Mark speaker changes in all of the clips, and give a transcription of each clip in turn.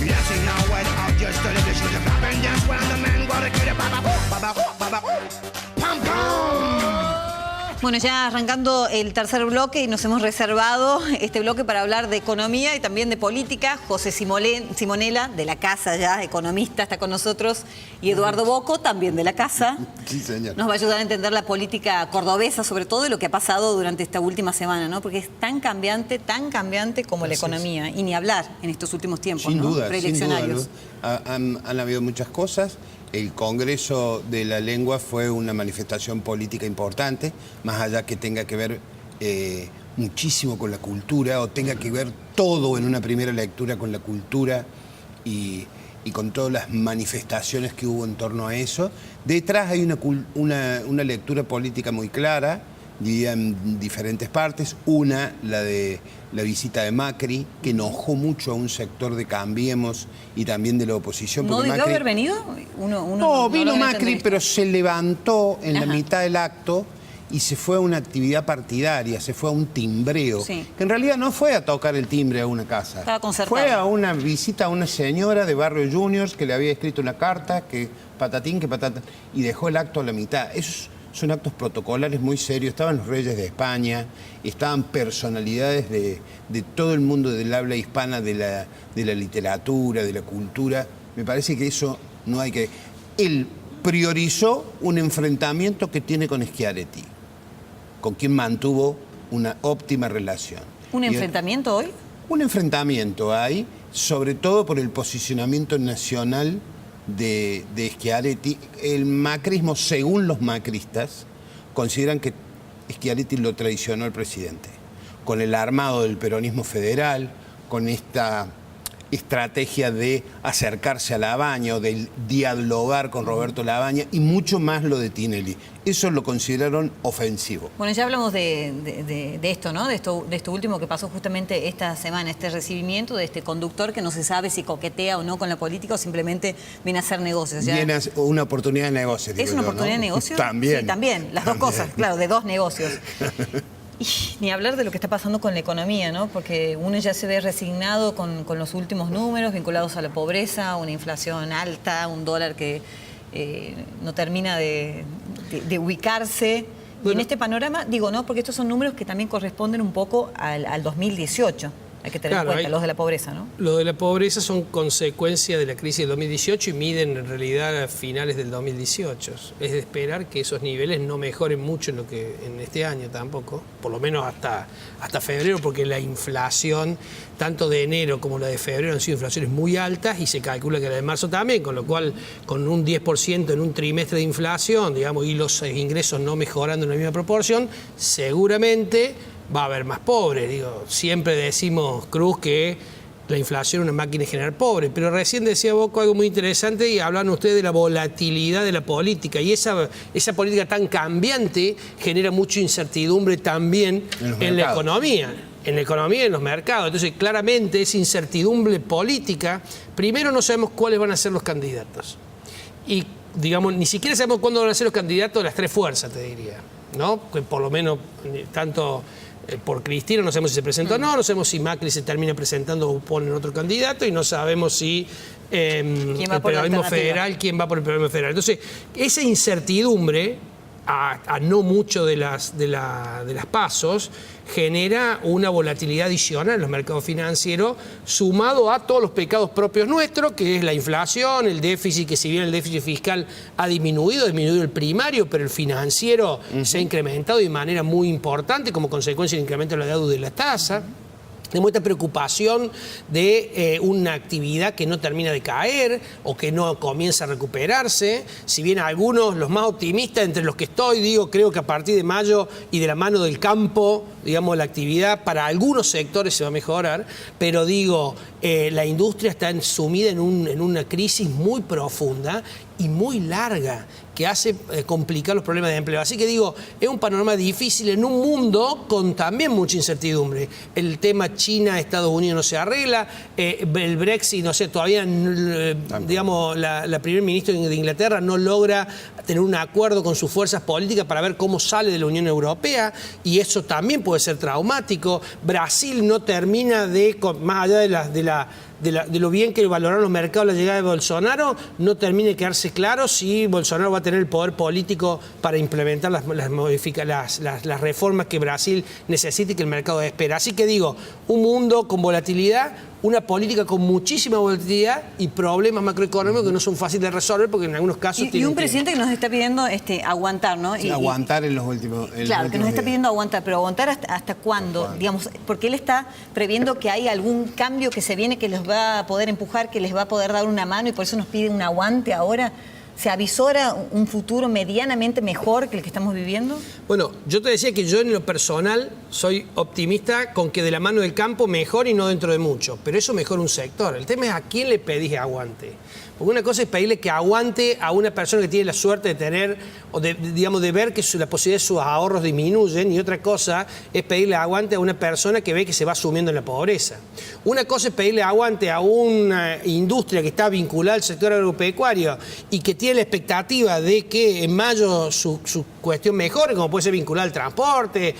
Speaker 1: Yes, you know what? I'll just tell you this. She's a clapping dance when the men go to get it. Pam, pam.
Speaker 2: Bueno, ya arrancando el tercer bloque y nos hemos reservado este bloque para hablar de economía y también de política. José Simonella, de la casa ya, economista, está con nosotros, y Eduardo Bocco, también de la casa.
Speaker 3: Sí, señor.
Speaker 2: Nos va a ayudar a entender la política cordobesa, sobre todo, y lo que ha pasado durante esta última semana, ¿no? Porque es tan cambiante como la economía. Y ni hablar en estos últimos tiempos,
Speaker 3: sin
Speaker 2: ¿no?
Speaker 3: duda,
Speaker 2: Preeleccionarios.
Speaker 3: sin duda. Han habido muchas cosas. El Congreso de la Lengua fue una manifestación política importante, más allá que tenga que ver muchísimo con la cultura, o tenga que ver todo en una primera lectura con la cultura y con todas las manifestaciones que hubo en torno a eso. Detrás hay una lectura política muy clara, dividida en diferentes partes. Una, la de la visita de Macri, que enojó mucho a un sector de Cambiemos y también de la oposición.
Speaker 2: ¿No debió haber venido?
Speaker 3: No, vino Macri, pero se levantó en la mitad del acto y se fue a una actividad partidaria, se fue a un timbreo,
Speaker 2: sí,
Speaker 3: que en realidad no fue a tocar el timbre a una casa.
Speaker 2: Estaba concertado.
Speaker 3: Fue a una visita a una señora de Barrio Juniors que le había escrito una carta, que patatín, que patatán, y dejó el acto a la mitad. Esos son actos protocolares muy serios. Estaban los reyes de España, estaban personalidades de todo el mundo del habla hispana, de la literatura, de la cultura. Me parece que eso no hay que... Él priorizó un enfrentamiento que tiene con Schiaretti, con quien mantuvo una óptima relación.
Speaker 2: ¿Un enfrentamiento hoy?
Speaker 3: Un enfrentamiento hay, sobre todo por el posicionamiento nacional de Schiaretti. El macrismo, según los macristas, consideran que Schiaretti lo traicionó al presidente, con el armado del peronismo federal, con esta estrategia de acercarse a Labaña o de dialogar con Roberto Labaña, y mucho más lo de Tinelli. Eso lo consideraron ofensivo.
Speaker 2: Bueno, ya hablamos de esto, ¿no? De esto último que pasó justamente esta semana, este recibimiento de este conductor que no se sabe si coquetea o no con la política o simplemente viene a hacer negocios. ¿Ya?
Speaker 3: Viene a una oportunidad de negocio.
Speaker 2: ¿Es una oportunidad, ¿no?, de negocio?
Speaker 3: También.
Speaker 2: Sí, también. Las dos cosas, claro, de dos negocios. Y ni hablar de lo que está pasando con la economía, ¿no? Porque uno ya se ve resignado con los últimos números vinculados a la pobreza, una inflación alta, un dólar que no termina de ubicarse. Bueno, y en este panorama, digo, ¿no? Porque estos son números que también corresponden un poco al 2018. Hay que tener en cuenta, los de la pobreza, ¿no?
Speaker 4: Los de la pobreza son consecuencia de la crisis del 2018 y miden en realidad a finales del 2018. Es de esperar que esos niveles no mejoren mucho en este año tampoco, por lo menos hasta febrero, porque la inflación, tanto de enero como la de febrero, han sido inflaciones muy altas y se calcula que la de marzo también, con lo cual, con un 10% en un trimestre de inflación, digamos, y los ingresos no mejorando en la misma proporción, seguramente va a haber más pobres. Digo, siempre decimos, Cruz, que la inflación es una máquina de generar pobres, pero recién decía Bocco algo muy interesante y hablan ustedes de la volatilidad de la política, y esa política tan cambiante genera mucha incertidumbre también en la economía. En la economía y en los mercados. Entonces, claramente, esa incertidumbre política, primero no sabemos cuáles van a ser los candidatos. Y, digamos, ni siquiera sabemos cuándo van a ser los candidatos de las tres fuerzas, te diría, ¿no? Que por lo menos, tanto por Cristina, no sabemos si se presenta o no sabemos si Macri se termina presentando o ponen otro candidato, y no sabemos si el peronismo federal, quién va por el peronismo federal. Entonces, esa incertidumbre, a no mucho de las pasos, genera una volatilidad adicional en los mercados financieros, sumado a todos los pecados propios nuestros, que es la inflación, el déficit, que si bien el déficit fiscal ha disminuido el primario, pero el financiero se ha incrementado de manera muy importante como consecuencia del incremento de la deuda y de la tasa. Demuestra preocupación de una actividad que no termina de caer o que no comienza a recuperarse. Si bien algunos, los más optimistas entre los que estoy, digo, creo que a partir de mayo y de la mano del campo, digamos, la actividad para algunos sectores se va a mejorar, pero digo, la industria está sumida en una crisis muy profunda, y muy larga, que hace complicar los problemas de empleo. Así que digo, es un panorama difícil en un mundo con también mucha incertidumbre. El tema China-Estados Unidos no se arregla, el Brexit, no sé, todavía, digamos, la primer ministra de Inglaterra no logra tener un acuerdo con sus fuerzas políticas para ver cómo sale de la Unión Europea, y eso también puede ser traumático. Brasil no termina de, más allá de lo bien que valoraron los mercados la llegada de Bolsonaro, no termina de quedarse claro si Bolsonaro va a tener el poder político para implementar las reformas que Brasil necesita y que el mercado espera. Así que digo, un mundo con volatilidad, una política con muchísima volatilidad y problemas macroeconómicos que no son fáciles de resolver porque en algunos casos
Speaker 2: y un presidente que nos está pidiendo aguantar, ¿no?
Speaker 3: Sí, aguantar en los últimos
Speaker 2: Claro, que nos está pidiendo aguantar, pero aguantar hasta cuándo, digamos, porque él está previendo que hay algún cambio que se viene que les va a poder empujar, que les va a poder dar una mano y por eso nos pide un aguante ahora. ¿Se avisora un futuro medianamente mejor que el que estamos viviendo?
Speaker 4: Bueno, yo te decía que yo en lo personal soy optimista con que de la mano del campo mejor y no dentro de mucho, pero eso mejora un sector. El tema es a quién le pedís aguante. Porque una cosa es pedirle que aguante a una persona que tiene la suerte de tener, o de ver que la posibilidad de sus ahorros disminuyen, y otra cosa es pedirle aguante a una persona que ve que se va sumiendo en la pobreza. Una cosa es pedirle aguante a una industria que está vinculada al sector agropecuario y que tiene la expectativa de que en mayo su cuestión mejore, como puede ser vinculada al transporte,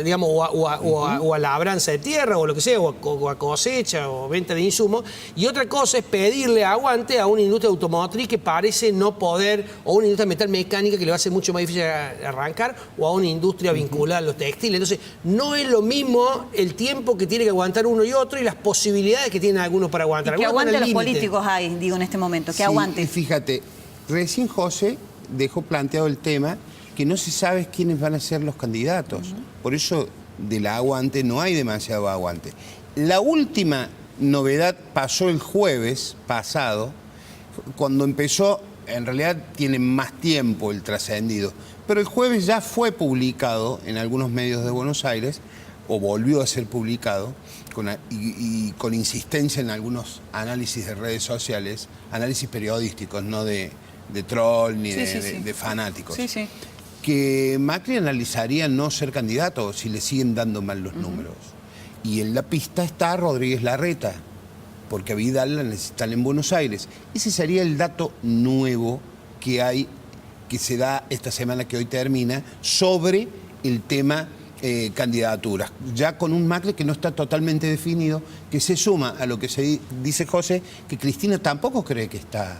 Speaker 4: digamos, o a labranza de tierra, o lo que sea, o a cosecha, o venta de insumos. Y otra cosa es pedirle aguante a una industria automotriz que parece no poder, o una industria metal mecánica que le va a ser mucho más difícil arrancar, o a una industria vinculada a los textiles. Entonces, no es lo mismo el tiempo que tiene que aguantar uno y otro y las posibilidades que tienen algunos para aguantar.
Speaker 2: ¿Y qué aguante los políticos hay, digo, en este momento? ¿Qué
Speaker 3: Sí,
Speaker 2: aguante?
Speaker 3: y fíjate, recién José dejó planteado el tema que no se sabe quiénes van a ser los candidatos. Por eso del aguante no hay demasiado aguante. La última novedad pasó el jueves pasado, cuando empezó, en realidad tiene más tiempo el trascendido, pero el jueves ya fue publicado en algunos medios de Buenos Aires, o volvió a ser publicado, con insistencia en algunos análisis de redes sociales, análisis periodísticos, no de troll ni de fanáticos, que Macri analizaría no ser candidato si le siguen dando mal los números. Y en la pista está Rodríguez Larreta, porque a Vidal la necesitan en Buenos Aires. Ese sería el dato nuevo que hay, que se da esta semana que hoy termina, sobre el tema candidaturas. Ya con un Macri que no está totalmente definido, que se suma a lo que se dice José, que Cristina tampoco cree que está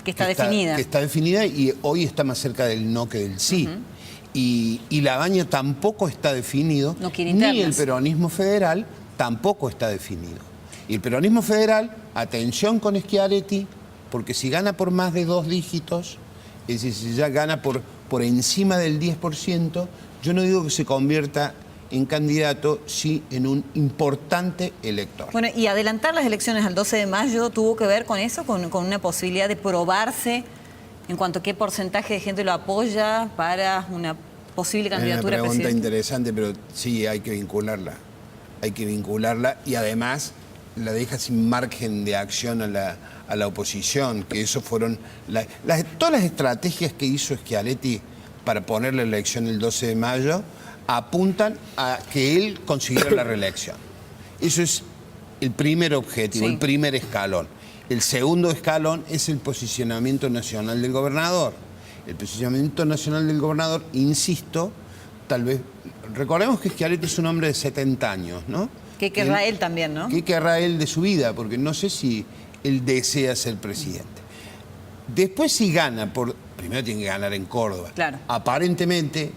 Speaker 2: definida.
Speaker 3: Que está definida, y hoy está más cerca del no que del sí. Y Labaña tampoco está definido,
Speaker 2: no quiere
Speaker 3: ni
Speaker 2: internas.
Speaker 3: el peronismo federal tampoco está definido. Y el peronismo federal, atención con Schiaretti, porque si gana por más de 2 dígitos, es decir, si ya gana por encima del 10%, yo no digo que se convierta en candidato, sí en un importante elector.
Speaker 2: Bueno, y adelantar las elecciones al 12 de mayo tuvo que ver con eso, con una posibilidad de probarse en cuanto a qué porcentaje de gente lo apoya para una posible candidatura
Speaker 3: Es una pregunta
Speaker 2: presidencial.
Speaker 3: interesante, pero sí hay que vincularla. Hay que vincularla, y además la deja sin margen de acción a la oposición, que eso fueron todas las estrategias que hizo Schiaretti para poner la elección el 12 de mayo apuntan a que él consiguiera la reelección. Eso es el primer objetivo, el primer escalón. El segundo escalón es el posicionamiento nacional del gobernador. El posicionamiento nacional del gobernador, insisto, tal vez, recordemos que Schiaretti es un hombre de 70 años, ¿no?
Speaker 2: ¿Qué querrá él también, no?
Speaker 3: ¿Qué querrá él de su vida? Porque no sé si él desea ser presidente. Después, si gana, primero tiene que ganar en Córdoba.
Speaker 2: Claro.
Speaker 3: Aparentemente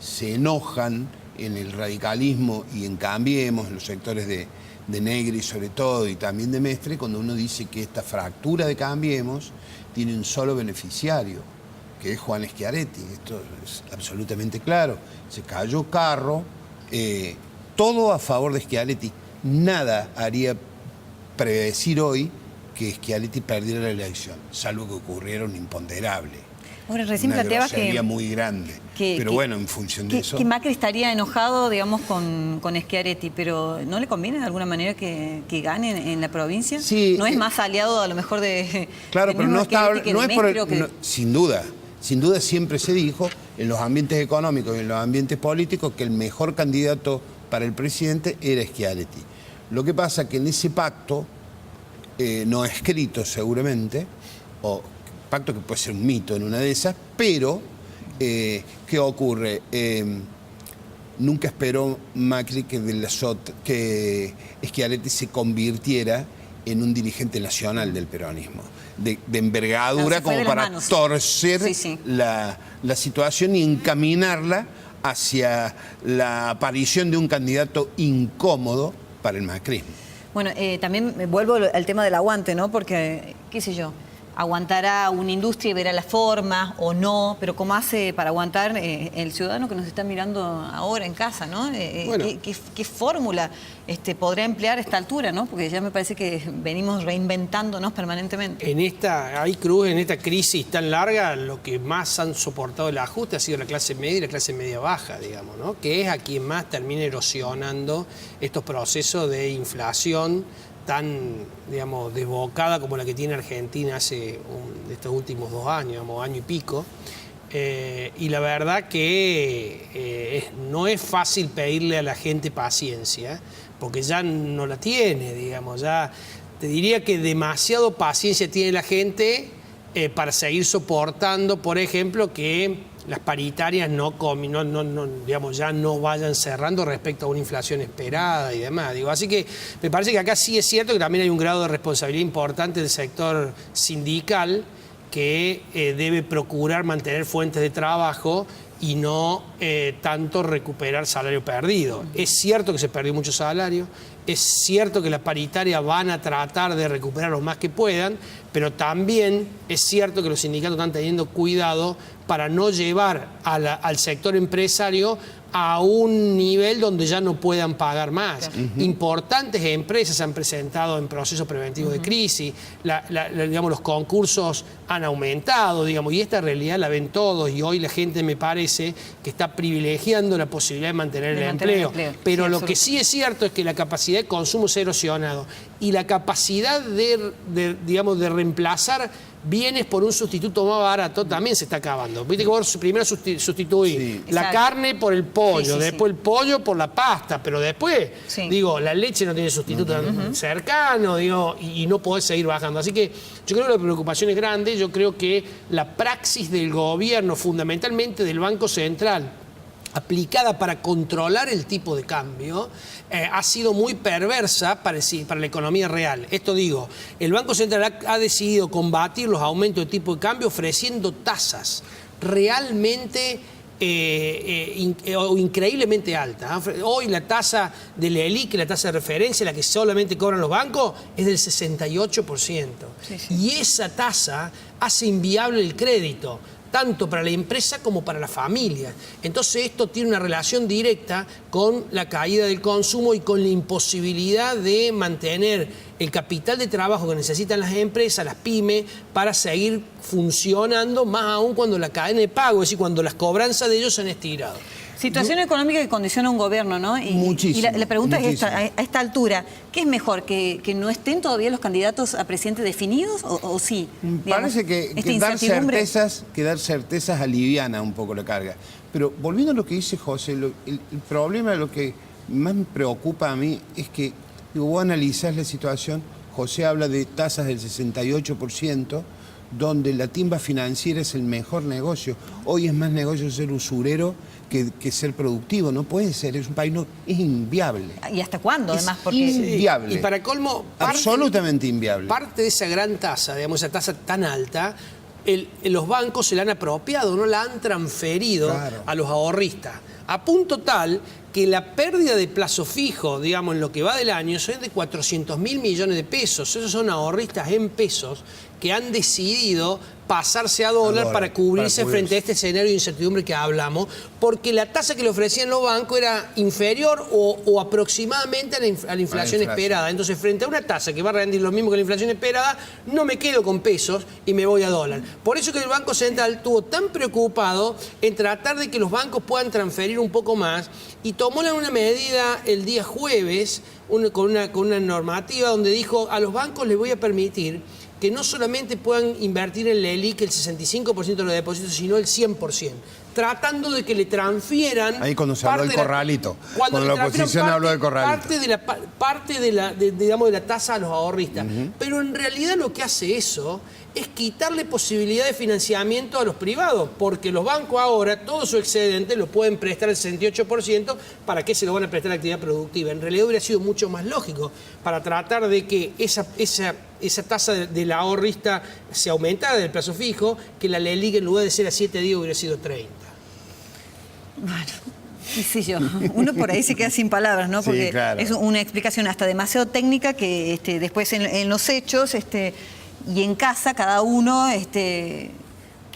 Speaker 3: se enojan en el radicalismo y en Cambiemos, en los sectores de Negri sobre todo, y también de Mestre, cuando uno dice que esta fractura de Cambiemos tiene un solo beneficiario, que es Juan Schiaretti. Esto es absolutamente claro. Se cayó Carro, todo a favor de Schiaretti. Nada haría predecir hoy que Schiaretti perdiera la elección, salvo que ocurriera un imponderable.
Speaker 2: Ahora, recién
Speaker 3: una
Speaker 2: planteabas
Speaker 3: grosería muy grande. Pero bueno, en función de eso...
Speaker 2: Que Macri estaría enojado, digamos, con Schiaretti, pero ¿no le conviene de alguna manera que gane en la provincia?
Speaker 3: Sí,
Speaker 2: ¿No es más aliado a lo mejor de...
Speaker 3: Claro, pero no está... No es por el,
Speaker 2: que...
Speaker 3: no, sin duda siempre se dijo en los ambientes económicos y en los ambientes políticos que el mejor candidato para el presidente era Schiaretti. Lo que pasa que en ese pacto, no escrito seguramente, o pacto que puede ser un mito en una de esas, pero ¿qué ocurre? Nunca esperó Macri que Schiaretti se convirtiera en un dirigente nacional del peronismo, de envergadura como para torcer la situación y encaminarla hacia la aparición de un candidato incómodo para el macrismo.
Speaker 2: Bueno, también me vuelvo al tema del aguante, ¿no? Porque, qué sé yo, aguantará una industria y verá la forma o no, pero ¿cómo hace para aguantar el ciudadano que nos está mirando ahora en casa, ¿no?
Speaker 4: Bueno.
Speaker 2: ¿Qué fórmula podrá emplear a esta altura, ¿no? Porque ya me parece que venimos reinventándonos permanentemente.
Speaker 4: En esta crisis tan larga, lo que más han soportado el ajuste ha sido la clase media y la clase media baja, digamos, ¿no? Que es a quien más termina erosionando estos procesos de inflación tan, digamos, desbocada como la que tiene Argentina hace estos últimos 2 años, digamos, año y pico. Y la verdad que no es fácil pedirle a la gente paciencia, porque ya no la tiene, digamos. Ya te diría que demasiado paciencia tiene la gente para seguir soportando, por ejemplo, que las paritarias digamos, ya no vayan cerrando respecto a una inflación esperada y demás. Digo, así que me parece que acá sí es cierto que también hay un grado de responsabilidad importante del sector sindical que debe procurar mantener fuentes de trabajo y no tanto recuperar salario perdido. Es cierto que se perdió mucho salario, es cierto que las paritarias van a tratar de recuperar lo más que puedan, pero también es cierto que los sindicatos están teniendo cuidado para no llevar al sector empresario a un nivel donde ya no puedan pagar más. Importantes empresas se han presentado en procesos preventivos de crisis, digamos, los concursos han aumentado, digamos, y esta realidad la ven todos, y hoy la gente me parece que está privilegiando la posibilidad de mantener el empleo. Pero lo que sí es cierto es que la capacidad de consumo se ha erosionado y la capacidad digamos, de reemplazar bienes por un sustituto más barato también se está acabando. Viste que vos primero sustituís la carne por el pollo, después el pollo por la pasta, pero después, digo, la leche no tiene sustituto cercano, digo, y no podés seguir bajando. Así que yo creo que la preocupación es grande. Yo creo que la praxis del gobierno, fundamentalmente del Banco Central, aplicada para controlar el tipo de cambio, ha sido muy perversa para la economía real. Esto digo, el Banco Central ha decidido combatir los aumentos de tipo de cambio ofreciendo tasas realmente increíblemente altas. Hoy la tasa del ELIC, la tasa de referencia, la que solamente cobran los bancos, es del 68%. Y esa tasa hace inviable el crédito, tanto para la empresa como para la familia. Entonces esto tiene una relación directa con la caída del consumo y con la imposibilidad de mantener el capital de trabajo que necesitan las empresas, las pymes, para seguir funcionando, más aún cuando la cadena de pago, es decir, cuando las cobranzas de ellos se han estirado.
Speaker 2: Situación económica que condiciona un gobierno, ¿no?
Speaker 3: Muchísimo.
Speaker 2: Y la pregunta es esta, a esta altura, ¿qué es mejor? ¿Que no estén todavía los candidatos a presidente definidos o sí? Digamos,
Speaker 3: parece que dar certezas aliviana un poco la carga. Pero volviendo a lo que dice José, el problema, lo que más me preocupa a mí es que, digo, vos analizás la situación, José habla de tasas del 68%, donde la timba financiera es el mejor negocio. Hoy es más negocio ser usurero que ser productivo. No puede ser, es un país, es inviable.
Speaker 2: ¿Y hasta cuándo, además?
Speaker 3: Porque inviable.
Speaker 4: Y para colmo,
Speaker 3: absolutamente inviable.
Speaker 4: Parte de esa gran tasa, digamos, esa tasa tan alta, los bancos se la han apropiado, no la han transferido a los ahorristas. A punto tal que la pérdida de plazo fijo, digamos, en lo que va del año, es de 400.000 millones de pesos. Esos son ahorristas en pesos que han decidido pasarse a dólar para cubrirse frente a este escenario de incertidumbre que hablamos, porque la tasa que le ofrecían los bancos era inferior o aproximadamente a la inflación esperada. Entonces, frente a una tasa que va a rendir lo mismo que la inflación esperada, no me quedo con pesos y me voy a dólar. Por eso que el Banco Central estuvo tan preocupado en tratar de que los bancos puedan transferir un poco más y tomó una medida el día jueves con una normativa donde dijo: a los bancos les voy a permitir que no solamente puedan invertir en la LELIQ el 65% de los depósitos, sino el 100%, tratando de que le transfieran...
Speaker 3: Ahí cuando se habló del corralito, cuando la oposición habló del corralito.
Speaker 4: Parte de la tasa a los ahorristas. Pero en realidad lo que hace eso es quitarle posibilidad de financiamiento a los privados, porque los bancos ahora todo su excedente lo pueden prestar al 68%, ¿para qué se lo van a prestar a la actividad productiva? En realidad hubiera sido mucho más lógico para tratar de que esa tasa del ahorrista se aumentara del plazo fijo, que la LELIQ en lugar de ser a 7 días hubiera sido 30.
Speaker 2: Bueno, qué sé yo, uno por ahí se queda sin palabras, ¿no? Porque
Speaker 3: sí, claro,
Speaker 2: es una explicación hasta demasiado técnica que después en los hechos y en casa cada uno, qué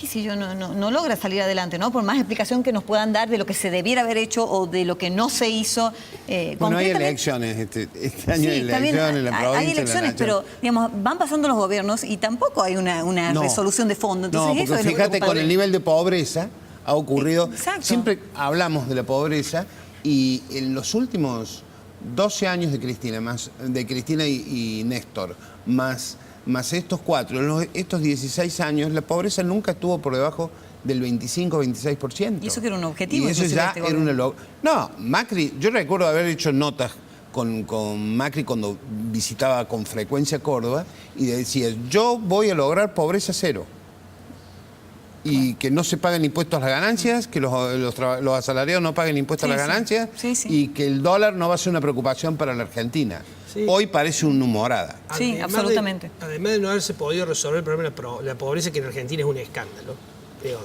Speaker 2: sé yo, no logra salir adelante, ¿no? Por más explicación que nos puedan dar de lo que se debiera haber hecho o de lo que no se hizo.
Speaker 3: Bueno, hay elecciones, este año
Speaker 2: sí,
Speaker 3: hay elecciones en la provincia.
Speaker 2: Hay elecciones, pero digamos, van pasando los gobiernos y tampoco hay una resolución de fondo. Entonces,
Speaker 3: no,
Speaker 2: eso
Speaker 3: porque
Speaker 2: es
Speaker 3: fíjate, con el nivel de pobreza ha ocurrido...
Speaker 2: Exacto.
Speaker 3: Siempre hablamos de la pobreza y en los últimos 12 años de Cristina y Néstor, más estos 4, en estos 16 años, la pobreza nunca estuvo por debajo del 25-26%.
Speaker 2: Y eso que era un objetivo.
Speaker 3: Y eso ya era una... No, Macri, yo recuerdo haber hecho notas con Macri cuando visitaba con frecuencia Córdoba y decía: yo voy a lograr pobreza cero. Y que no se paguen impuestos a las ganancias, que los asalariados no paguen impuestos a las ganancias, y que el dólar no va a ser una preocupación para la Argentina. Sí. Hoy parece una humorada.
Speaker 2: Sí, absolutamente.
Speaker 4: Además de no haberse podido resolver el problema de la pobreza, que en Argentina es un escándalo.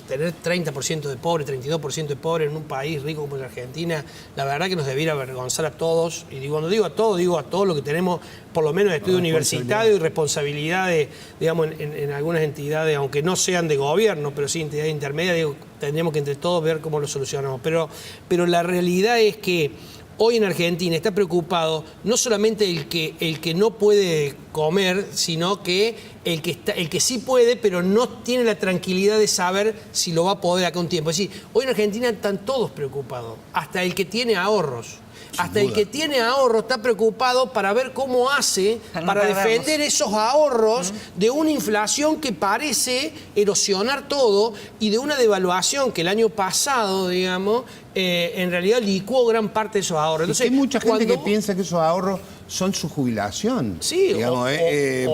Speaker 4: Tener 30% de pobre, 32% de pobre en un país rico como la Argentina, la verdad que nos debiera avergonzar a todos. Y cuando digo a todos los que tenemos por lo menos estudio universitario y responsabilidades, digamos, en algunas entidades, aunque no sean de gobierno, pero sí entidades intermedias, tendríamos que entre todos ver cómo lo solucionamos. Pero la realidad es que hoy en Argentina está preocupado no solamente el que no puede comer, sino que el que sí puede, pero no tiene la tranquilidad de saber si lo va a poder acá un tiempo. Es decir, hoy en Argentina están todos preocupados, hasta el que tiene ahorros. Hasta el que tiene ahorro está preocupado para ver cómo hace para defender esos ahorros de una inflación que parece erosionar todo y de una devaluación que el año pasado, digamos, en realidad licuó gran parte de esos ahorros. Entonces,
Speaker 3: hay mucha gente que piensa que esos ahorros son su jubilación.
Speaker 4: Sí,
Speaker 3: digamos,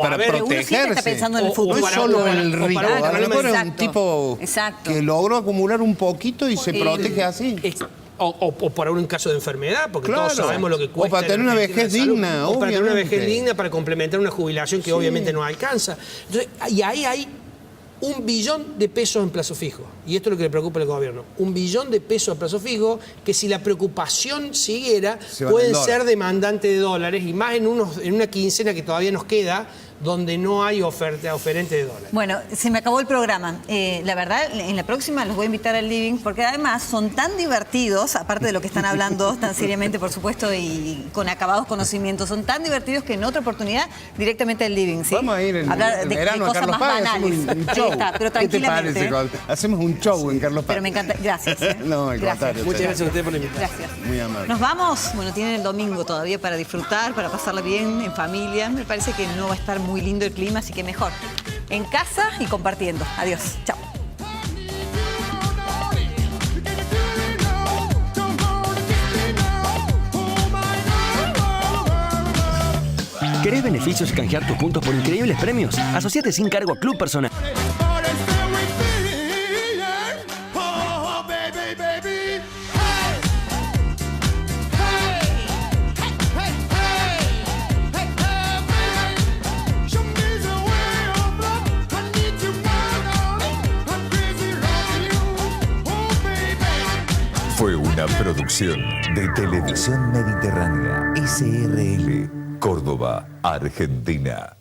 Speaker 3: para protegerse.
Speaker 2: Está pensando en el futuro.
Speaker 3: No es solo en el rico. A lo mejor es un tipo que logró acumular un poquito y se protege así.
Speaker 4: O para un caso de enfermedad, porque todos sabemos lo que cuesta.
Speaker 3: O para tener una vejez digna,
Speaker 4: o para tener una vejez digna, para complementar una jubilación que obviamente no alcanza. Entonces, y ahí hay 1 billón de pesos en plazo fijo. Y esto es lo que le preocupa al gobierno. 1 billón de pesos en plazo fijo, que si la preocupación siguiera, pueden ser demandantes de dólares, y más en una quincena que todavía nos queda, donde no hay oferente de dólares.
Speaker 2: Bueno, se me acabó el programa. La verdad, en la próxima los voy a invitar al living, porque además son tan divertidos, aparte de lo que están hablando tan seriamente, por supuesto, y con acabados conocimientos, son tan divertidos que en otra oportunidad directamente al living, ¿sí?
Speaker 3: Vamos a ir en verano a Carlos Paz, hacemos un show.
Speaker 2: Está, pero tranquilamente.
Speaker 3: ¿Qué te parece? Hacemos un show en Carlos Paz.
Speaker 2: Pero me encanta. Gracias.
Speaker 3: No, al contrario.
Speaker 4: Muchas gracias a usted por la invitación.
Speaker 2: Gracias.
Speaker 3: Muy amable.
Speaker 2: Nos vamos. Bueno, tienen el domingo todavía para disfrutar, para pasarla bien en familia. Me parece que no va a estar muy lindo el clima, así que mejor en casa y compartiendo. Adiós. Chao.
Speaker 5: ¿Querés beneficios y canjear tus puntos por increíbles premios? Asociate sin cargo a Club Personal.
Speaker 6: Fue una producción de Televisión Mediterránea, SRL, Córdoba, Argentina.